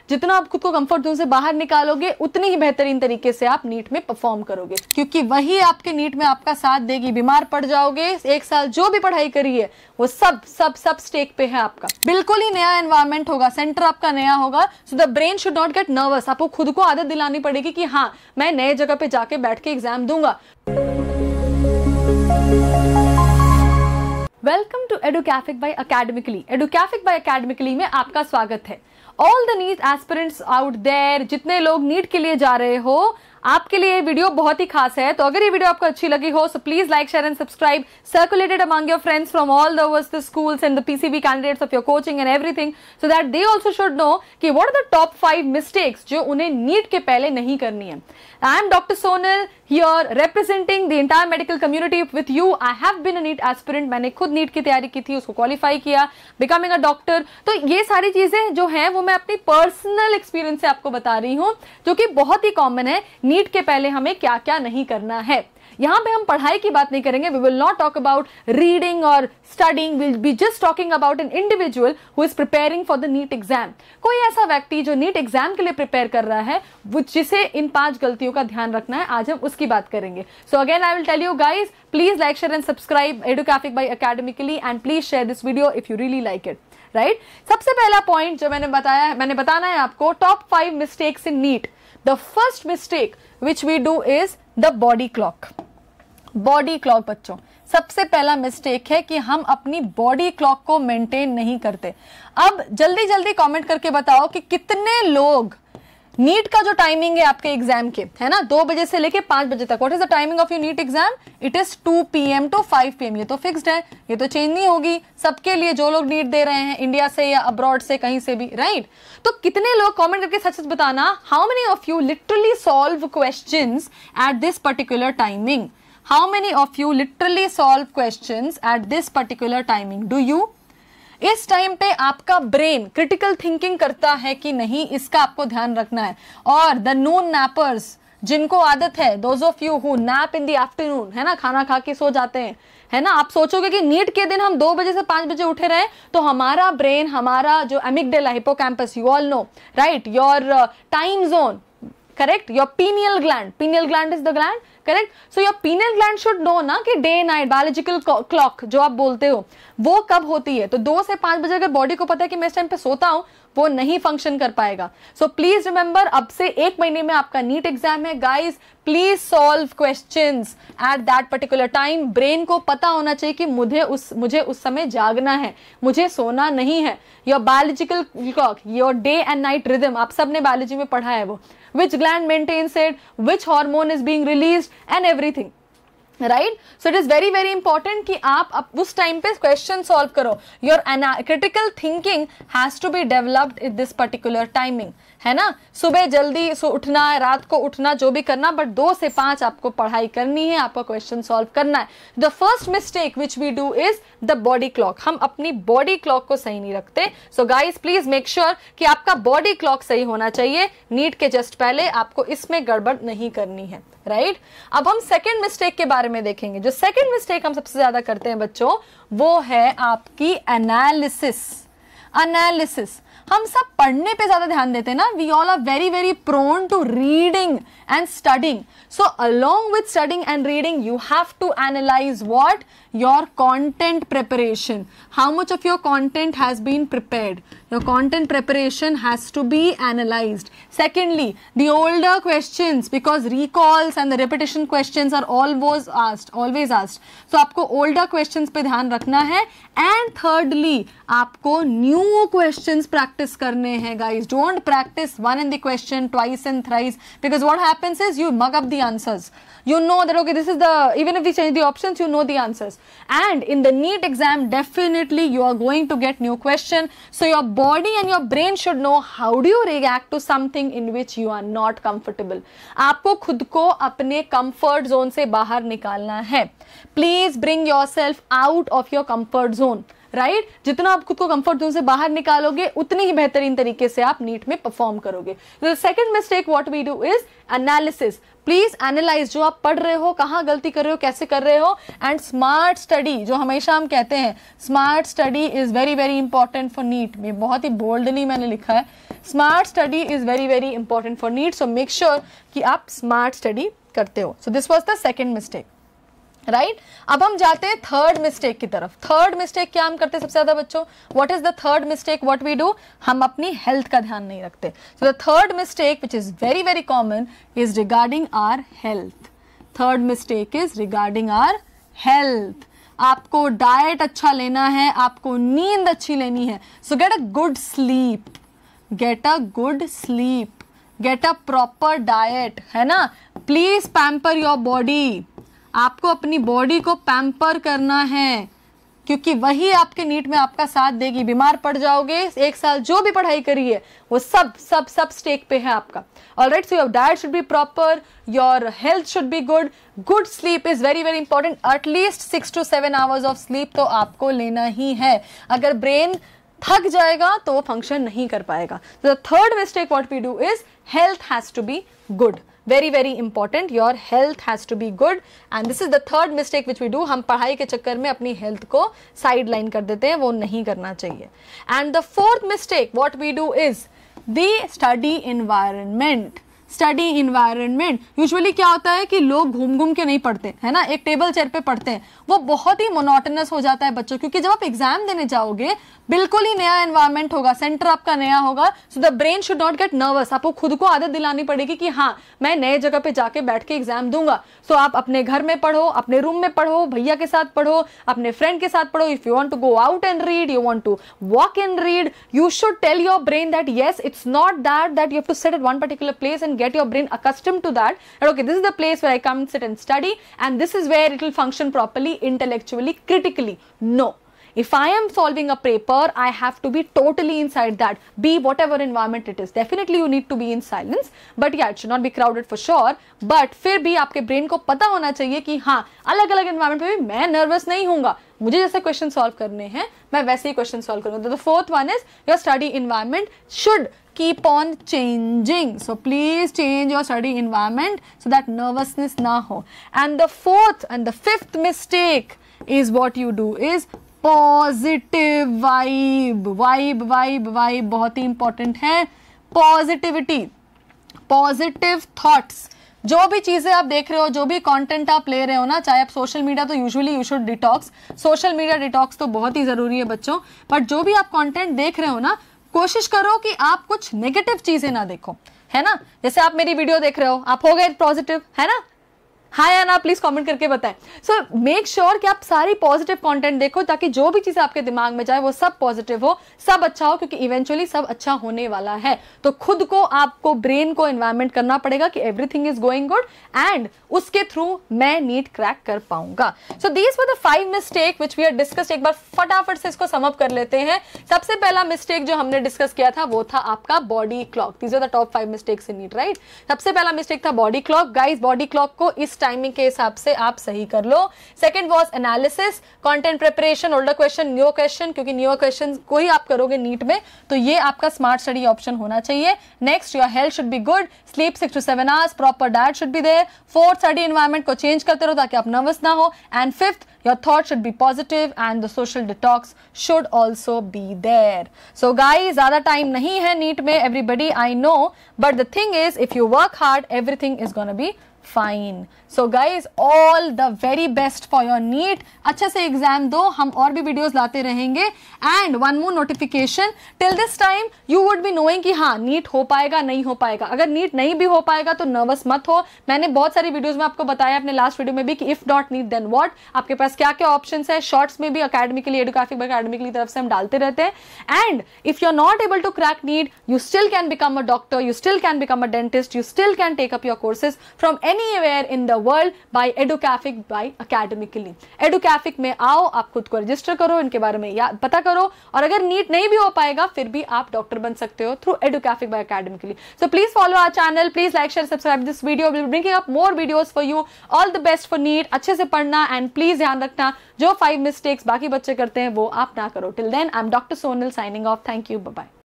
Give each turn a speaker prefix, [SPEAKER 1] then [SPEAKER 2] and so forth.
[SPEAKER 1] जितना आप खुद को कंफर्ट जोन से बाहर निकालोगे उतनी ही बेहतरीन तरीके से आप नीट में परफॉर्म करोगे, क्योंकि वही आपके नीट में आपका साथ देगी। बीमार पड़ जाओगे, एक साल जो भी पढ़ाई करी है वो सब सब सब स्टेक पे है आपका। बिल्कुल ही नया एनवायरनमेंट होगा, सेंटर आपका नया होगा, so the brain should not gate nervous. आपको खुद को आदत दिलानी पड़ेगी कि हाँ मैं नए जगह पे जाके बैठ के एग्जाम दूंगा। Welcome to Educafic by academically. Educafic by academically में आपका स्वागत है। All the NEET aspirants out there, जितने लोग नीट के लिए जा रहे हो, आपके लिए ये वीडियो बहुत ही खास है। तो अगर ये वीडियो आपको अच्छी लगी हो, so please like, share and subscribe, circulated among your friends from all the schools and the PCB candidates of your coaching and everything, so that they also should know कि what are the top 5 mistakes जो उन्हें NEET के पहले नहीं करनी है। I am Dr. Sonal here representing the entire medical community with you. I have been a NEET aspirant. मैंने खुद नीट की तैयारी की थी, उसको क्वालिफाई किया, बिकमिंग अ डॉक्टर। तो ये सारी चीजें जो हैं वो मैं अपनी पर्सनल एक्सपीरियंस से आपको बता रही हूँ, जो कि बहुत ही कॉमन है। नीट के पहले हमें क्या क्या नहीं करना है। यहां पे हम पढ़ाई की बात नहीं करेंगे। We will not talk about reading और studying, will be just talking about an individual who is preparing for the NEET exam. कोई ऐसा व्यक्ति जो नीट एग्जाम के लिए प्रिपेयर कर रहा है, जिसे इन 5 गलतियों का ध्यान रखना है, आज हम उसकी बात करेंगे। So again I will tell you guys, please like, share and subscribe Educafic by academically, and please share this video if you really like it, right. सबसे पहला पॉइंट जो मैंने बताना है आपको, top 5 mistakes in NEET. The first mistake which we do is the body clock. Body clock बच्चों, सबसे पहला मिस्टेक है कि हम अपनी बॉडी क्लॉक को मेंटेन नहीं करते। अब जल्दी जल्दी कमेंट करके बताओ कि कितने लोग नीट का जो टाइमिंग है आपके एग्जाम के, है ना, 2 बजे से लेके 5 बजे तक, what is the timing of your NEET exam? It is 2 PM to 5 PM। ये तो फिक्स्ड है, ये तो चेंज नहीं होगी सबके लिए जो लोग नीट दे रहे हैं, इंडिया से या अब्रॉड से, कहीं से भी, राइट। तो कितने लोग, कमेंट करके सच सच बताना, how many of you literally solve questions at this particular timing? How many of you literally solve questions at this particular timing? Do you? इस टाइम पे आपका ब्रेन क्रिटिकल थिंकिंग करता है कि नहीं, इसका आपको ध्यान रखना है। और द नून नैपर्स, जिनको आदत है, those of you who nap in the afternoon, है ना, खाना खा के सो जाते हैं, है ना, आप सोचोगे कि नीट के दिन हम 2 बजे से 5 बजे उठे रहे, तो हमारा ब्रेन, हमारा जो amygdala, hippocampus, you all know, right, your time zone, correct, your pineal gland is the gland, correct, so your pineal gland should know ना कि डे नाइट बायोलॉजिकल क्लॉक जो आप बोलते हो वो कब होती है। तो 2 से 5 बजे अगर बॉडी को पता है कि मैं इस टाइम पे सोता हूं, वो नहीं फंक्शन कर पाएगा। सो प्लीज रिमेंबर, अब से 1 महीने में आपका नीट एग्जाम है guys, please solve questions at that particular time. Brain को पता होना चाहिए कि मुझे उस समय जागना है, मुझे सोना नहीं है। Your biological clock, your day and night rhythm, आप सबने बायोलॉजी में पढ़ा है वो, which gland maintains it, which hormone is being released and everything, right? So it is very very important कि आप उस टाइम पे क्वेश्चन सॉल्व करो। Your critical thinking has to be developed at this particular timing, है ना। सुबह जल्दी उठना, रात को उठना, जो भी करना, बट 2 से 5 आपको पढ़ाई करनी है, आपको क्वेश्चन सॉल्व करना है। The first mistake which we do is the body clock. हम अपनी बॉडी क्लॉक को सही नहीं रखते। So guys please make sure कि आपका बॉडी क्लॉक सही होना चाहिए। नीट के जस्ट पहले आपको इसमें गड़बड़ नहीं करनी है, राइट। अब हम सेकेंड मिस्टेक के बारे में देखेंगे। जो सेकेंड मिस्टेक हम सबसे ज्यादा करते हैं बच्चों, वो है आपकी एनालिसिस। हम सब पढ़ने पे ज्यादा ध्यान देते हैं ना। We all are very very prone to reading and studying. So along with studying and reading you have to analyse what? Your content preparation. How much of your content has been prepared? Your content preparation has to be analyzed. Secondly, the older questions, because recalls and the repetition questions are always asked. So आपको older questions पे ध्यान रखना है। And thirdly, आपको new questions practice करने हैं guys. Don't practice one in the question twice and thrice, because what happens is you mug up the answers. You know that okay, this is the, even if we change the options, you know the answers. And in the NEET exam, definitely you are going to get new question. So your body and your brain should know how do you react to something in which you are not comfortable. आपको खुद को अपने comfort zone से बाहर निकालना है. Please bring yourself out of your comfort zone. Right? जितना आप खुद को कंफर्ट जोन से बाहर निकालोगे उतनी ही बेहतरीन तरीके से आप नीट में परफॉर्म करोगे। The second mistake what we do is analysis. Please analyse जो आप पढ़ रहे हो, कहाँ गलती कर रहे हो, कैसे कर रहे हो। एंड स्मार्ट स्टडी, जो हमेशा हम कहते हैं smart study is very very important for NEET. में बहुत ही बोल्डली मैंने लिखा है, smart study is very very important for NEET. So make sure कि आप स्मार्ट स्टडी करते हो। So this was the second mistake, right? अब हम जाते हैं थर्ड मिस्टेक की तरफ। थर्ड मिस्टेक क्या हम करते हैं सबसे ज्यादा बच्चों? What is the third mistake what we do? हम अपनी हेल्थ का ध्यान नहीं रखते। So the third mistake which is very very common is regarding our health. Third mistake is regarding our health. आपको डाइट अच्छा लेना है, आपको नींद अच्छी लेनी है। So get a good sleep, get a good sleep, get a proper diet, है ना? Please pamper your body. आपको अपनी बॉडी को पैम्पर करना है, क्योंकि वही आपके नीट में आपका साथ देगी। बीमार पड़ जाओगे, एक साल जो भी पढ़ाई करी है वो सब सब सब स्टेक पे है आपका। Alright, so your diet should B proper, your health should be good, good sleep is very very important. At least 6 to 7 hours of sleep तो आपको लेना ही है। अगर ब्रेन थक जाएगा तो वो फंक्शन नहीं कर पाएगा। The third mistake what we do is health has to be good. Very very important, your health has to be good and this is the third mistake which we do। हम पढ़ाई के चक्कर में अपनी health को side line कर देते हैं, वो नहीं करना चाहिए। And the fourth mistake what we do is the study environment। Study environment, usually क्या होता है कि लोग घूम घूम के नहीं पढ़ते, है ना? एक टेबल चेयर पे पढ़ते हैं, वो बहुत ही मोनोटोनस हो जाता है बच्चों, क्योंकि जब आप एग्जाम देने जाओगे बिल्कुल ही नया एनवायरनमेंट होगा, सेंटर आपका नया होगा। So the brain should not gate nervous. आपको खुद को आदत दिलानी पड़ेगी कि हाँ मैं नए जगह पे जाके बैठ के एग्जाम दूंगा। सो आप अपने घर में पढ़ो, अपने रूम में पढ़ो, भैया के साथ पढ़ो, अपने फ्रेंड के साथ पढ़ो। If you want to go out and read, you want to walk and read, you should tell your brain that yes, it's not that you have to sit at one particular place and get your brain accustomed to that, and okay, this is the place where I come and sit and study and this is where it will function properly, intellectually, critically. No, if I am solving a paper, I have to be totally inside that, be whatever environment it is. Definitely you need to be in silence, but yeah, it should not be crowded for sure, but फिर भी आपके brain को पता होना चाहिए कि हाँ अलग अलग एनवायरमेंट में भी मैं नर्वस नहीं होऊंगा, मुझे जैसे क्वेश्चन सॉल्व करने हैं मैं वैसे ही क्वेश्चन सॉल्व करूंगा। तो the fourth one is your study environment should keep on changing, so please change your study environment so that nervousness na ho. And the fourth and the fifth mistake is what you do is positive vibe। vibe बहुत ही important है। positivity, positive thoughts, जो भी चीजें आप देख रहे हो, जो भी कंटेंट आप ले रहे हो ना, चाहे आप सोशल मीडिया, तो usually you should detox, social media detox तो बहुत ही जरूरी है बच्चों, बट जो भी आप कंटेंट देख रहे हो ना, कोशिश करो कि आप कुछ नेगेटिव चीजें ना देखो, है ना? जैसे आप मेरी वीडियो देख रहे हो, आप हो गए पॉजिटिव, है ना? हाँ या ना प्लीज कमेंट करके बताएं। सो मेक श्योर कि आप सारी पॉजिटिव कंटेंट देखो, ताकि जो भी चीजें आपके दिमाग में जाए वो सब पॉजिटिव हो, सब अच्छा हो, क्योंकि इवेंचुअली सब अच्छा होने वाला है। तो खुद को, आपको, ब्रेन को एनवायरमेंट करना पड़ेगा कि everything is going good and उसके थ्रू मैं नीट क्रैक कर पाऊंगा। So these were the 5 mistake which we have discussed. एक बार फटाफट से इसको सम अप कर लेते हैं। सबसे पहला मिस्टेक जो हमने डिस्कस किया था वो था आपका body clock. These are the top 5 mistakes in NEET, right? सबसे पहला मिस्टेक था body clock. Guys, body clock को इस टाइमिंग के हिसाब से आप सही कर लो। Second was analysis, content preparation, older question, new question, क्योंकि न्यू क्वेश्चन को ही आप करोगे नीट में, तो ये आपका स्मार्ट स्टडी ऑप्शन होना चाहिए। Next, your health should be good, sleep 6 to 7 hours, proper diet should be there. Fourth, study environment को चेंज करते रहो ताकि आप नर्वस ना हो। And fifth, your thought should be positive and the social detox should also be there. So guys, ज़्यादा time नहीं है नीट में, everybody I know, but the thing is if you work hard everything is gonna be fine. So guys, all the very best for your NEET. अच्छे से exam दो, हम और भी वीडियोस लाते रहेंगे। And one more notification, till this time you would be knowing कि हाँ NEET हो पाएगा नहीं हो पाएगा। अगर नीट नहीं भी हो पाएगा तो नर्वस मत हो। मैंने बहुत सारी वीडियोस में आपको बताया, अपने लास्ट वीडियो में भी, कि if not NEET then what, आपके पास क्या क्या ऑप्शन है। शॉर्ट्स में भी अकेडमिकली, एडुकैफिक बाय अकेडमिकली तरफ से हम डालते रहते हैं। And if you are not able to crack NEET, you still can become a doctor, you still can become a dentist, you still can take up your courses from anywhere in the world by Educafic by academically. Educafic में आओ, आप खुद को register करो, इनके बारे में पता करो, और अगर नीट नहीं भी हो पाएगा फिर भी आप डॉक्टर बन सकते हो through Educafic by Academically. So please follow our channel, please like share subscribe this video, will be bringing up more videos for you. All the best for NEET, अच्छे से पढ़ना, एंड प्लीज ध्यान रखना जो 5 mistakes बाकी बच्चे करते हैं वो आप ना करो। Till then I am doctor Sonal signing off. Thank you, bye bye.